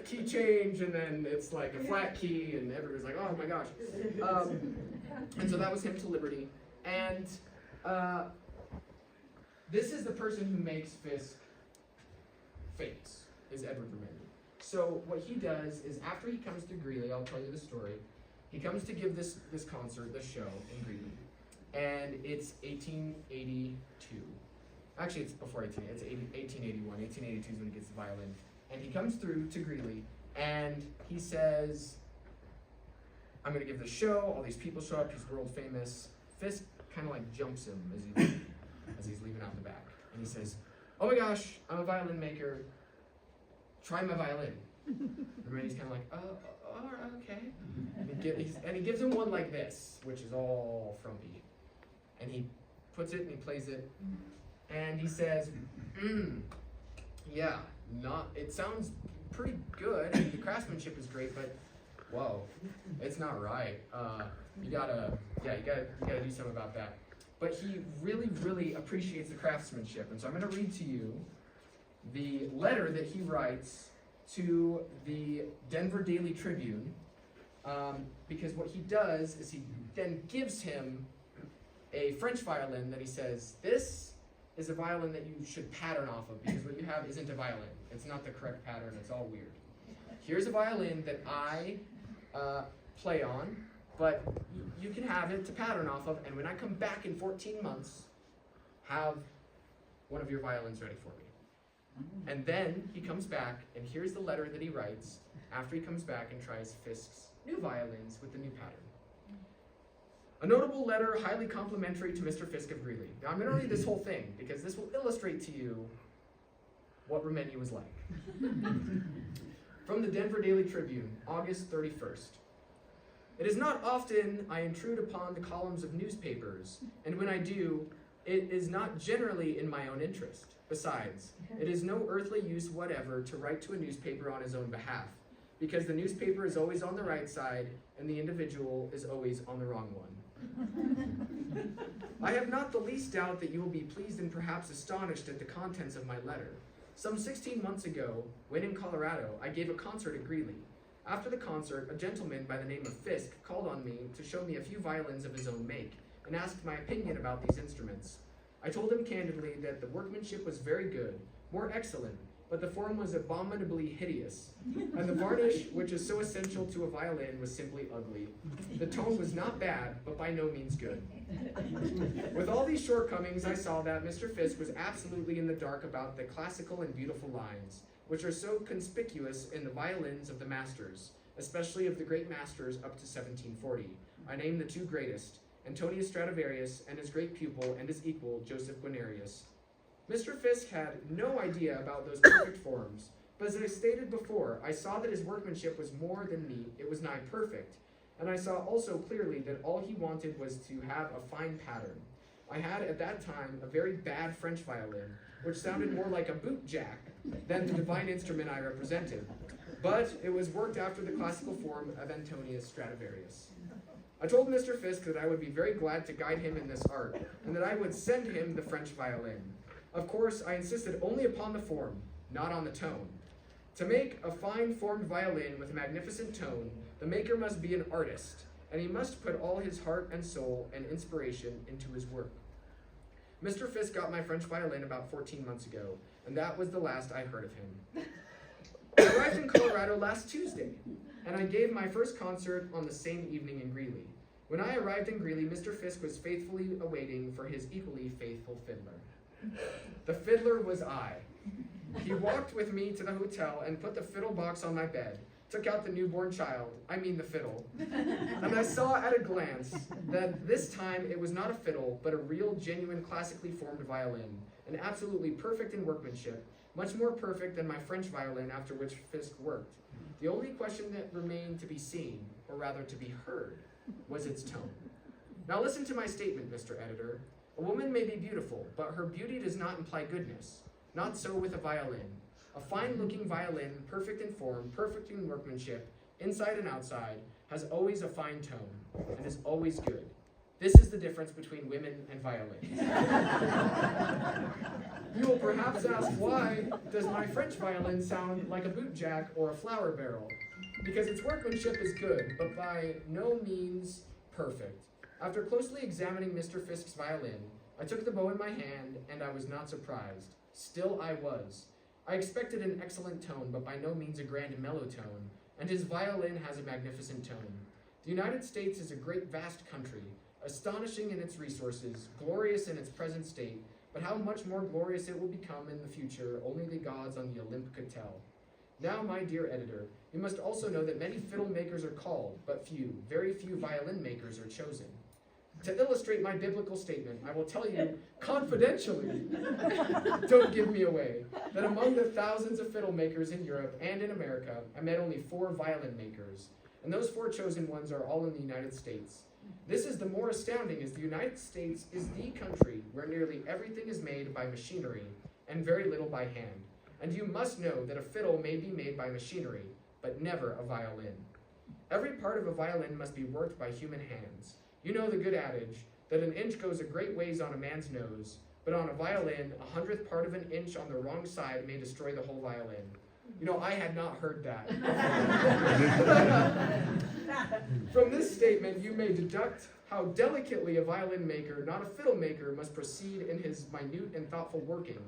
key change, and then it's like a flat key, and everybody's like, oh my gosh. And so that was him to Liberty. And this is the person who makes Fisk famous, is Edward Remenyi. So what he does is after he comes to Greeley, I'll tell you the story, he comes to give this concert, this show in Greeley. And it's 1882. Actually, it's before 1881. 1882 is when he gets the violin. And he comes through to Greeley, and he says, I'm going to give this show. All these people show up. He's world famous. Fisk kind of like jumps him as he's leaving out the back. And he says, oh my gosh, I'm a violin maker. Try my violin. And he's kind of like, oh, okay. And he gives him one like this, which is all frumpy. And he puts it and he plays it. And he says, yeah, it sounds pretty good. The craftsmanship is great, but whoa, it's not right. You gotta do something about that. But he really, really appreciates the craftsmanship. And so I'm gonna read to you the letter that he writes to the Denver Daily Tribune, because what he does is he then gives him a French violin that he says, this is a violin that you should pattern off of, because what you have isn't a violin. It's not the correct pattern, it's all weird. Here's a violin that I play on, but you can have it to pattern off of, and when I come back in 14 months, have one of your violins ready for me. And then he comes back, and here's the letter that he writes after he comes back and tries Fisk's new violins with the new pattern. A notable letter highly complimentary to Mr. Fisk of Greeley. Now I'm going to read this whole thing because this will illustrate to you what Remenyi was like. From the Denver Daily Tribune, August 31st. It is not often I intrude upon the columns of newspapers, and when I do, it is not generally in my own interest. Besides, it is no earthly use whatever to write to a newspaper on his own behalf, because the newspaper is always on the right side, and the individual is always on the wrong one. I have not the least doubt that you will be pleased and perhaps astonished at the contents of my letter. Some 16 months ago, when in Colorado, I gave a concert at Greeley. After the concert, a gentleman by the name of Fisk called on me to show me a few violins of his own make, and asked my opinion about these instruments. I told him candidly that the workmanship was very good, more excellent, but the form was abominably hideous, and the varnish, which is so essential to a violin, was simply ugly. The tone was not bad, but by no means good. With all these shortcomings, I saw that Mr. Fisk was absolutely in the dark about the classical and beautiful lines, which are so conspicuous in the violins of the masters, especially of the great masters up to 1740. I name the two greatest, Antonius Stradivarius and his great pupil and his equal, Joseph Guarnerius. Mr. Fisk had no idea about those perfect forms, but as I stated before, I saw that his workmanship was more than neat, it was nigh perfect, and I saw also clearly that all he wanted was to have a fine pattern. I had at that time a very bad French violin, which sounded more like a boot jack than the divine instrument I represented, but it was worked after the classical form of Antonius Stradivarius. I told Mr. Fisk that I would be very glad to guide him in this art, and that I would send him the French violin. Of course, I insisted only upon the form, not on the tone. To make a fine formed violin with a magnificent tone, the maker must be an artist, and he must put all his heart and soul and inspiration into his work. Mr. Fisk got my French violin about 14 months ago, and that was the last I heard of him. I arrived in Colorado last Tuesday, and I gave my first concert on the same evening in Greeley. When I arrived in Greeley, Mr. Fisk was faithfully awaiting for his equally faithful fiddler. The fiddler was I. He walked with me to the hotel and put the fiddle box on my bed, took out the newborn child, I mean the fiddle, and I saw at a glance that this time it was not a fiddle, but a real, genuine, classically formed violin, and absolutely perfect in workmanship, much more perfect than my French violin after which Fisk worked. The only question that remained to be seen, or rather to be heard, was its tone. Now listen to my statement, Mr. Editor. A woman may be beautiful, but her beauty does not imply goodness. Not so with a violin. A fine-looking violin, perfect in form, perfect in workmanship, inside and outside, has always a fine tone, and is always good. This is the difference between women and violins. You will perhaps ask, why does my French violin sound like a boot jack or a flour barrel? Because its workmanship is good, but by no means perfect. After closely examining Mr. Fisk's violin, I took the bow in my hand, and I was not surprised. Still I was. I expected an excellent tone, but by no means a grand mellow tone, and his violin has a magnificent tone. The United States is a great vast country, astonishing in its resources, glorious in its present state, but how much more glorious it will become in the future, only the gods on the Olymp could tell. Now, my dear editor, you must also know that many fiddle makers are called, but few, very few violin makers are chosen. To illustrate my biblical statement, I will tell you confidentially, don't give me away, that among the thousands of fiddle makers in Europe and in America, I met only 4 violin makers, and those 4 chosen ones are all in the United States. This is the more astounding as the United States is the country where nearly everything is made by machinery and very little by hand. And you must know that a fiddle may be made by machinery, but never a violin. Every part of a violin must be worked by human hands. You know the good adage that an inch goes a great ways on a man's nose, but on a violin, 100th part of an inch on the wrong side may destroy the whole violin. You know, I had not heard that. From this statement, you may deduct how delicately a violin maker, not a fiddle maker, must proceed in his minute and thoughtful working.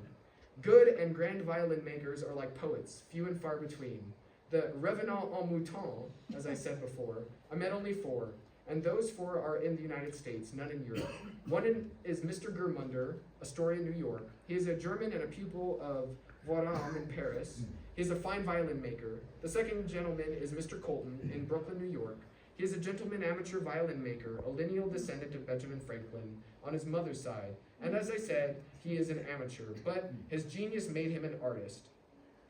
Good and grand violin makers are like poets, few and far between. The revenant en mouton, as I said before, I met only 4, and those 4 are in the United States, none in Europe. One is Mr. Germunder, Astoria, New York. He is a German and a pupil of Voiram in Paris. He is a fine violin maker. The second gentleman is Mr. Colton in Brooklyn, New York. He is a gentleman amateur violin maker, a lineal descendant of Benjamin Franklin on his mother's side. And as I said, he is an amateur, but his genius made him an artist.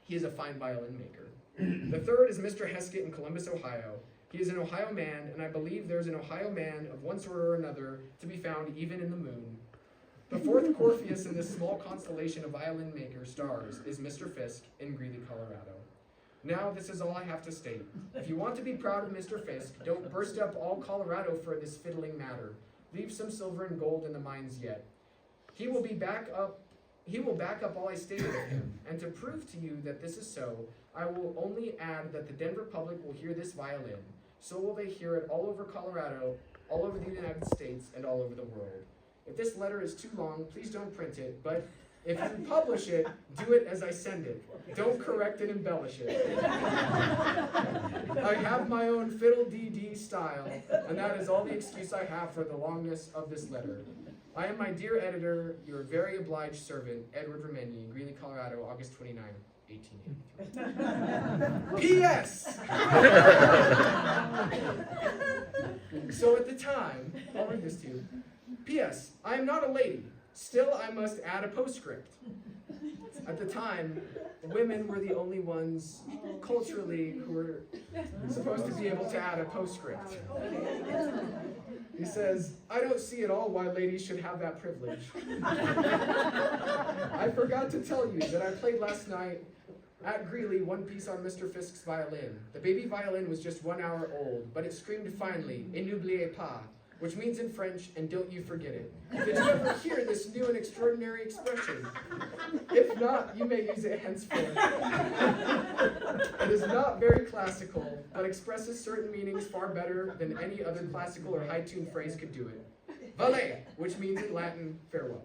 He is a fine violin maker. The third is Mr. Heskett in Columbus, Ohio. He is an Ohio man, and I believe there's an Ohio man of one sort or another to be found even in the moon. The fourth Corpheus in this small constellation of violin maker stars is Mr. Fisk in Greeley, Colorado. Now, this is all I have to state. If you want to be proud of Mr. Fisk, don't burst up all Colorado for this fiddling matter. Leave some silver and gold in the mines yet. He will back up all I stated of him, and to prove to you that this is so, I will only add that the Denver public will hear this violin. So will they hear it all over Colorado, all over the United States, and all over the world. If this letter is too long, please don't print it, but if you publish it, do it as I send it. Don't correct and embellish it. I have my own fiddle-dee-dee style, and that is all the excuse I have for the longness of this letter. I am, my dear editor, your very obliged servant, Edward Remeni, Greeley, Colorado, August 29, 1883. P.S. So at the time, I'll read this to you. P.S. I am not a lady. Still, I must add a postscript. At the time, women were the only ones culturally who were supposed to be able to add a postscript. He says, I don't see at all why ladies should have that privilege. I forgot to tell you that I played last night at Greeley one piece on Mr. Fisk's violin. The baby violin was just 1 hour old, but it screamed finely, "Et n'oubliez pas," which means in French, and don't you forget it. Did you ever hear this new and extraordinary expression? If not, you may use it henceforth. It is not very classical, but expresses certain meanings far better than any other classical or high-tuned phrase could do it. Vale, which means in Latin, farewell.